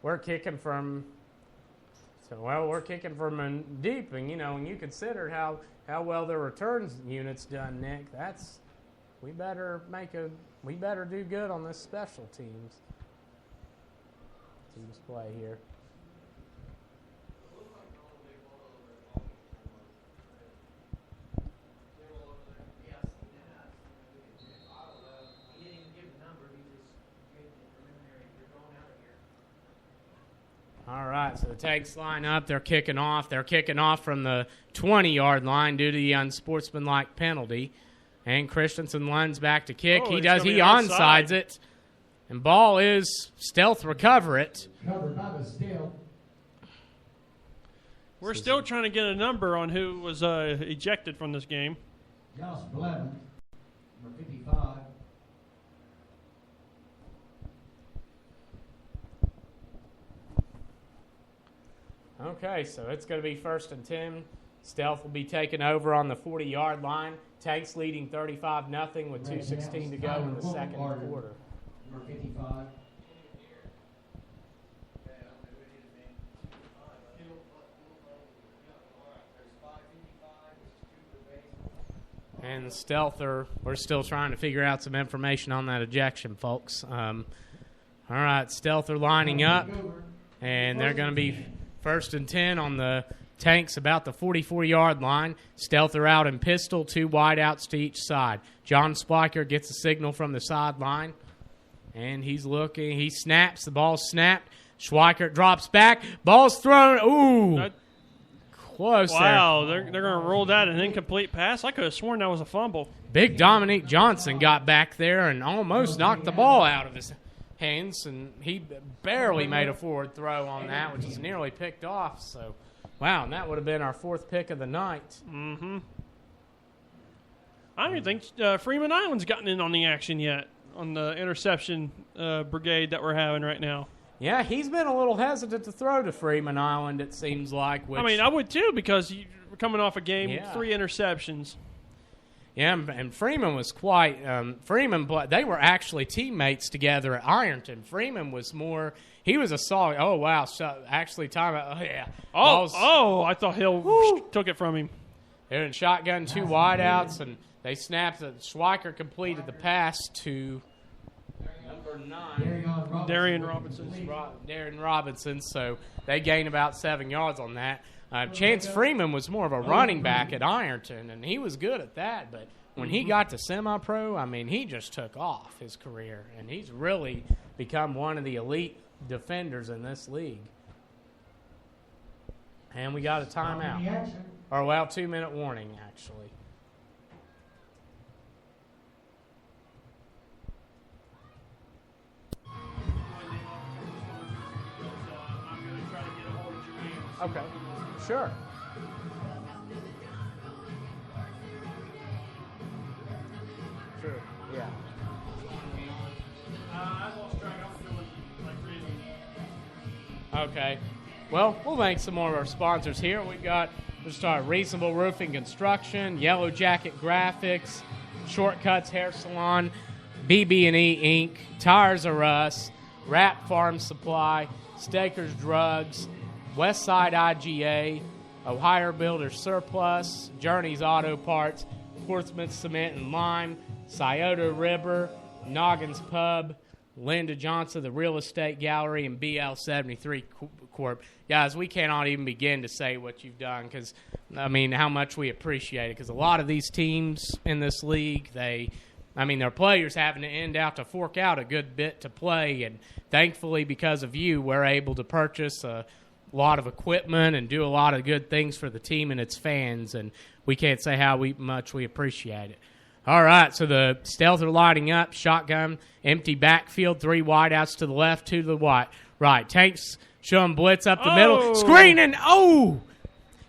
we're kicking from deep, and when you consider how well their returns unit's done, Nick, we better do good on this special teams play here. All right, so the Tanks line up. They're kicking off. They're kicking off from the 20-yard line due to the unsportsmanlike penalty. And Christensen lines back to kick. He onside it. And ball is stealth recover it. Covered by the stealth. We're still trying to get a number on who was ejected from this game. Josh Blevins, number 55. Okay, so it's going to be 1st and 10. Stealth will be taken over on the 40-yard line. Tanks leading 35-0 with 2:16 to go in the second quarter. Number 55. And Stealth we're still trying to figure out some information on that ejection, folks. All right, Stealth are lining up, and they're going to be 1st and 10 on the Tanks about the 44-yard line. Stealth are out in pistol, 2 wideouts to each side. John Spliker gets a signal from the sideline, and he's looking. He snaps. The ball's snapped. Schweikert drops back. Ball's thrown. Ooh. Close there. Wow, they're going to roll that an incomplete pass? I could have sworn that was a fumble. Big Dominique Johnson got back there and almost knocked the ball out of his hands, and he barely made a forward throw on that, which is nearly picked off. So, wow, and that would have been our 4th pick of the night. Mm-hmm. I don't even think Freeman Island's gotten in on the action yet on the interception brigade that we're having right now. Yeah, he's been a little hesitant to throw to Freeman Island, it seems like. I would too, because we're coming off a game with 3 interceptions. Yeah, and Freeman was quite they were actually teammates together at Ironton. Freeman was he was a solid. Oh, wow. So actually, time. Oh, yeah. I thought Hill took it from him. They're in shotgun, 2 wideouts, and they snapped it. Schweiker completed the pass to number 9. Darian Robinson. Darren Robinson, so they gained about 7 yards on that. Chance Freeman was more of a running back at Ironton, and he was good at that. But when he got to semi-pro, he just took off his career, and he's really become one of the elite defenders in this league. And we got a timeout. Or, 2-minute warning, actually. Okay, sure. Sure, yeah. I lost track. I'm feeling like reading. Okay. Well, we'll thank some more of our sponsors here. We'll start Reasonable Roofing Construction, Yellow Jacket Graphics, Shortcuts Hair Salon, BB&E Inc., Tires R Us, Wrap Farm Supply, Stakers Drugs, Westside IGA, Ohio Builders Surplus, Journeys Auto Parts, Portsmouth Cement and Lime, Scioto River, Noggins Pub, Linda Johnson, the Real Estate Gallery, and BL73 Corp. Guys, we cannot even begin to say what you've done because, how much we appreciate it because a lot of these teams in this league, their players having to end out to fork out a good bit to play, and thankfully because of you, we're able to purchase a lot of equipment and do a lot of good things for the team and its fans, and we can't say how much we appreciate it. All right, so the Stealth are lining up, shotgun, empty backfield, 3 wideouts to the left, 2 to the right. Tanks showing blitz up the middle, screen, and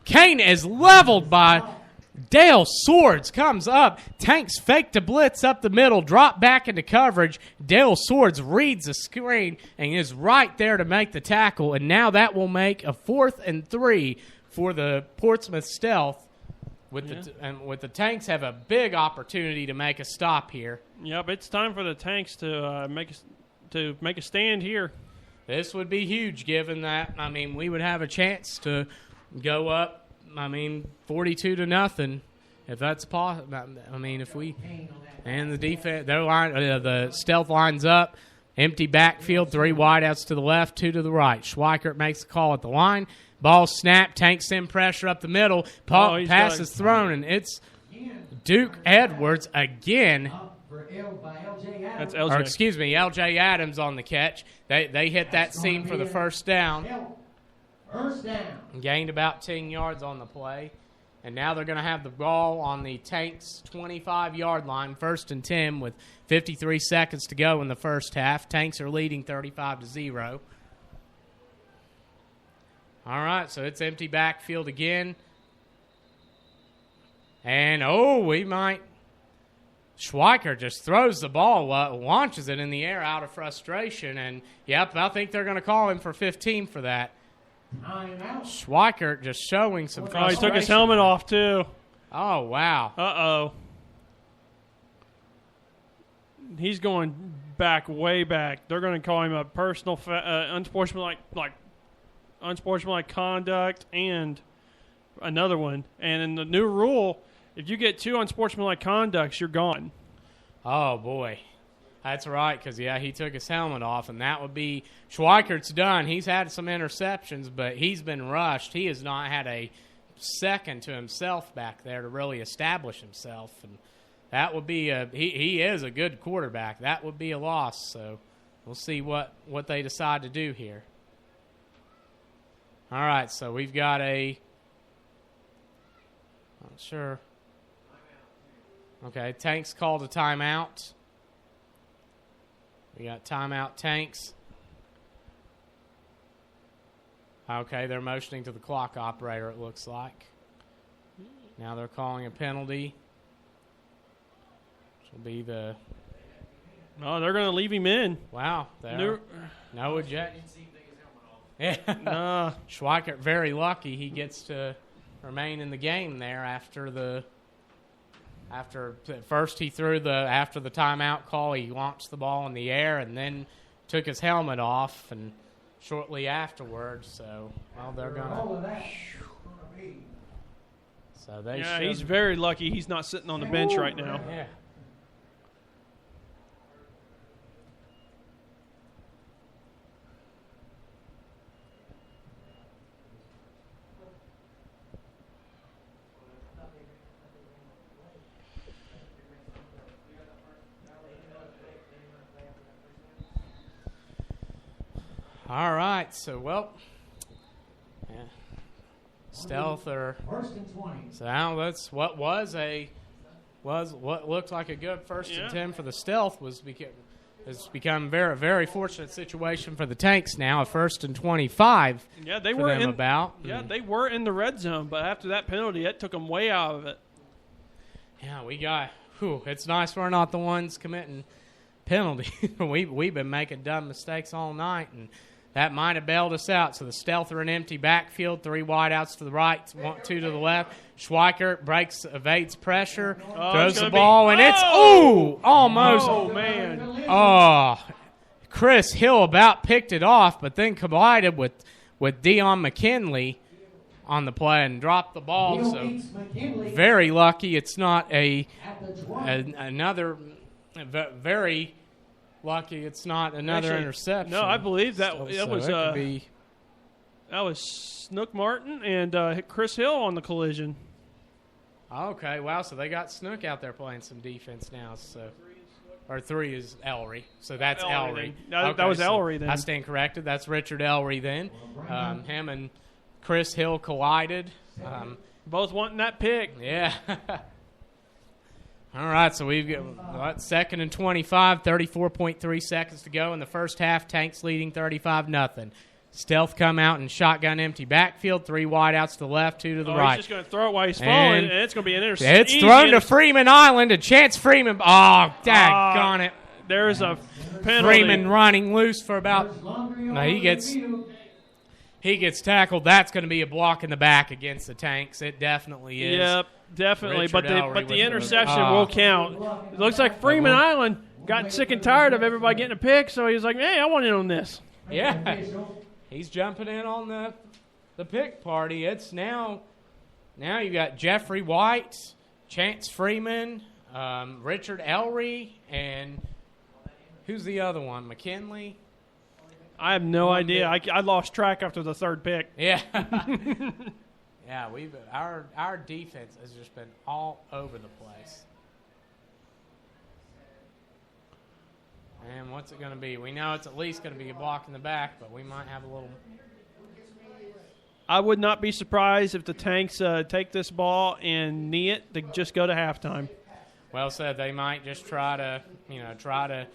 Kane is leveled by Dale Swords, comes up. Tanks fake to blitz up the middle, drop back into coverage. Dale Swords reads the screen and is right there to make the tackle, and now that will make a 4th and 3 for the Portsmouth Stealth. With the Tanks have a big opportunity to make a stop here. Yep, it's time for the Tanks to make a stand here. This would be huge, given that, I mean, we would have a chance to go up, 42-0, if that's possible. I mean, if we, and the defense, the stealth lines up, empty backfield, 3 wideouts to the left, 2 to the right. Schweikert makes the call at the line. Ball snapped, Tanks in pressure up the middle. Pass is thrown, and it's Duke Edwards again. That's LJ. Or excuse me, LJ Adams on the catch. They hit that seam for the first down. First down. Gained about 10 yards on the play. And now they're going to have the ball on the Tanks 25-yard line, 1st and 10 with 53 seconds to go in the first half. Tanks are leading 35-0. All right, so it's empty backfield again. And, Schweiker just throws the ball, launches it in the air out of frustration. And, yep, I think they're going to call him for 15 for that. Schweiker just showing some frustration. Oh, he took his helmet off, too. Oh, wow. Uh-oh. He's going back, way back. They're going to call him a personal unsportsmanlike conduct and another one. And in the new rule, if you get 2 unsportsmanlike conducts, you're gone. Oh, boy. That's right, because, he took his helmet off, and that would be – Schweikert's done. He's had some interceptions, but he's been rushed. He has not had a second to himself back there to really establish himself. And that would be he is a good quarterback. That would be a loss, so we'll see what they decide to do here. All right, so we've got not sure. Okay, Tanks called a timeout. We got timeout, Tanks. Okay, they're motioning to the clock operator, it looks like. Now they're calling a penalty. Which will be the... No, they're going to leave him in. Wow. No ejection. Yeah. Schweikert very lucky he gets to remain in the game there after first he threw after the timeout call, he launched the ball in the air and then took his helmet off and shortly afterwards. So, they're gonna. So they. Yeah, he's very lucky he's not sitting on the bench right now. Yeah. All right, so stealth or 1st and 20. so now that's what looked like a good 1st and 10 for the stealth has become a very very fortunate situation for the Tanks now, a 1st and 25. Yeah, they for were them they were in the red zone, but after that penalty, that took them way out of it. Yeah, we got. It's nice we're not the ones committing penalties. We've been making dumb mistakes all night, and that might have bailed us out. So the stealth are an empty backfield, 3 wideouts to the right, 2 to the left. Schweikert evades pressure, throws the ball, and it's almost. Oh man! Oh, Chris Hill about picked it off, but then collided with Deion McKinley on the play and dropped the ball. So very lucky it's not another very. Lucky it's not another interception. No, I believe that was Snook Martin and Chris Hill on the collision. Okay, wow. So they got Snook out there playing some defense now. So, or 3 is Ellery. So that's Ellery. That was Ellery then. I stand corrected. That's Richard Ellery then. Him and Chris Hill collided. Both wanting that pick. Yeah. All right, so we've got 2nd and 25, 34.3 seconds to go in the first half. Tanks leading 35-0. Stealth come out and shotgun empty backfield, 3 wideouts to the left, 2 to the right. He's just going to throw it while he's falling, and it's going to be an interception. It's thrown to Freeman Island, and Chance Freeman. Oh, daggone it. There's a penalty. Freeman running loose for about. No, he gets tackled. That's going to be a block in the back against the Tanks. It definitely is. Yep, definitely. Richard But the interception will count. It looks like Freeman Island got sick and tired of everybody getting a pick, so he was like, hey, I want in on this. Yeah. He's jumping in on the pick party. It's now you got Jeffrey White, Chance Freeman, Richard Ellery, and who's the other one? McKinley? I have no idea. I lost track after the third pick. Yeah. Yeah, our defense has just been all over the place. And what's it going to be? We know it's at least going to be a block in the back, but we might have a little. I would not be surprised if the Tanks take this ball and knee it to just go to halftime. Well said. They might just try to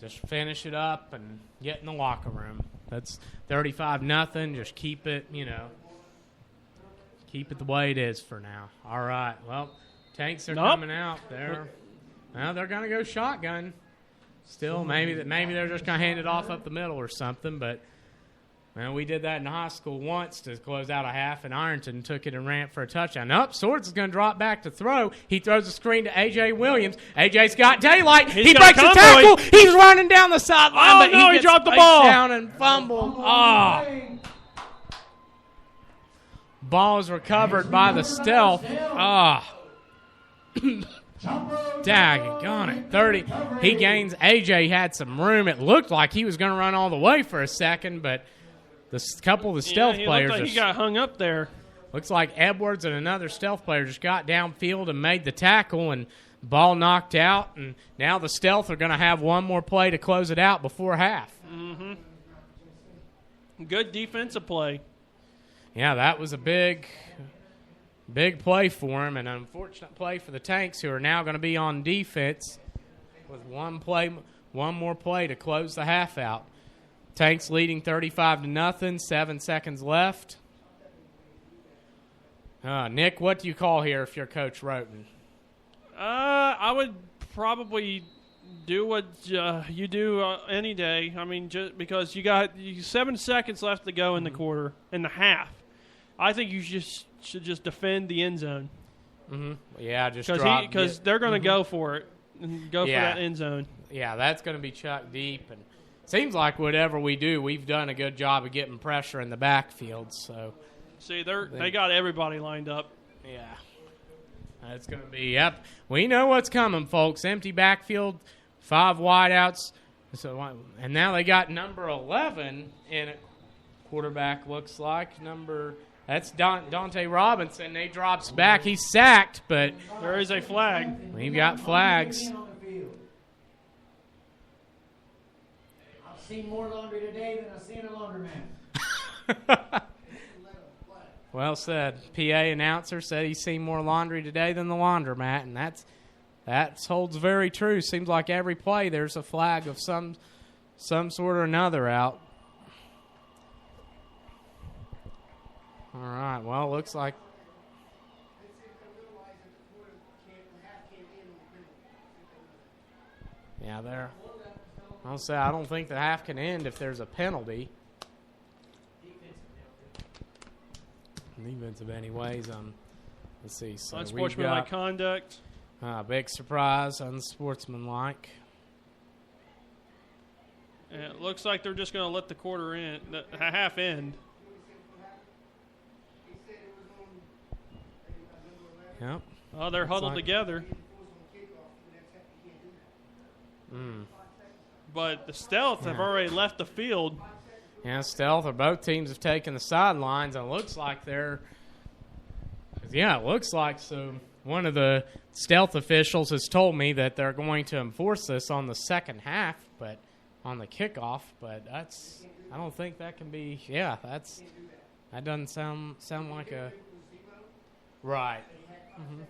just finish it up and get in the locker room. That's 35-0. Just keep it, keep it the way it is for now. All right. Well, Tanks are coming out. They're going to go shotgun. Still, maybe they're just going to hand it off up the middle or something. But we did that in high school once to close out a half, and Ironton took it and ran for a touchdown. Nope, Swords is going to drop back to throw. He throws the screen to A.J. Williams. A.J.'s got daylight. He breaks the tackle. He's running down the sideline, but he dropped the ball down and fumbled. Oh. Ball is recovered by the Stealth. Daggone it. 30. He gains. A.J. had some room. It looked like he was going to run all the way for a second, but the couple of the Stealth players. Looked like he got hung up there. Looks like Edwards and another Stealth player just got downfield and made the tackle, and ball knocked out. And now the Stealth are going to have one more play to close it out before half. Mm-hmm. Good defensive play. Yeah, that was a big play for him, and an unfortunate play for the Tanks, who are now going to be on defense with one more play to close the half out. Tanks leading 35-0, 7 seconds left. Nick, what do you call here if you're Coach Roten? I would probably do what you do any day. I mean, just because you got 7 seconds left to go in the quarter, in the half. I think you should just defend the end zone. Mm-hmm. Yeah, just drop. Because they're going to go for it and go for that end zone. Yeah, that's going to be chucked deep. And seems like whatever we do, we've done a good job of getting pressure in the backfield. So, see, they got everybody lined up. Yeah. It's going to be, yep. We know what's coming, folks. Empty backfield, 5 wideouts. And now they got number 11 in it. Quarterback looks like that's Dante Robinson. He drops back. He's sacked, but there is a flag. We've got flags. I've seen more laundry today than I've seen a laundromat. Well said. PA announcer said he's seen more laundry today than the laundromat, and that holds very true. Seems like every play there's a flag of some sort or another out. All right, well, looks like. Yeah, there. I'll say I don't think the half can end if there's a penalty. Defensive anyways. Let's see. So unsportsmanlike conduct. Big surprise, unsportsmanlike. And it looks like they're just going to let the quarter end, the half end. Yep. Oh, they're huddled together. But the Stealth have already left the field. Yeah, Stealth, or both teams have taken the sidelines, and it looks like so one of the Stealth officials has told me that they're going to enforce this on the second half, but on the kickoff, but I don't think that can be, that doesn't sound like a, right. Mm-hmm.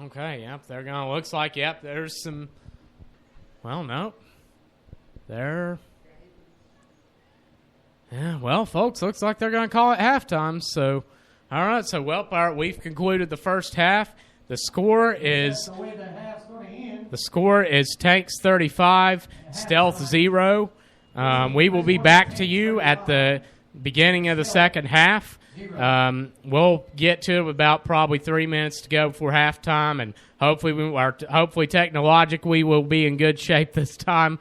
Okay, yep, they're going to, looks like, there's some, well, nope. Yeah, well, folks, looks like they're going to call it halftime. So, all right. So, we've concluded the first half. The score is Tanks 35, Stealth 0. We will be back to you at the beginning of the second half. We'll get to it with about probably 3 minutes to go before halftime, and hopefully technologically we'll be in good shape this time.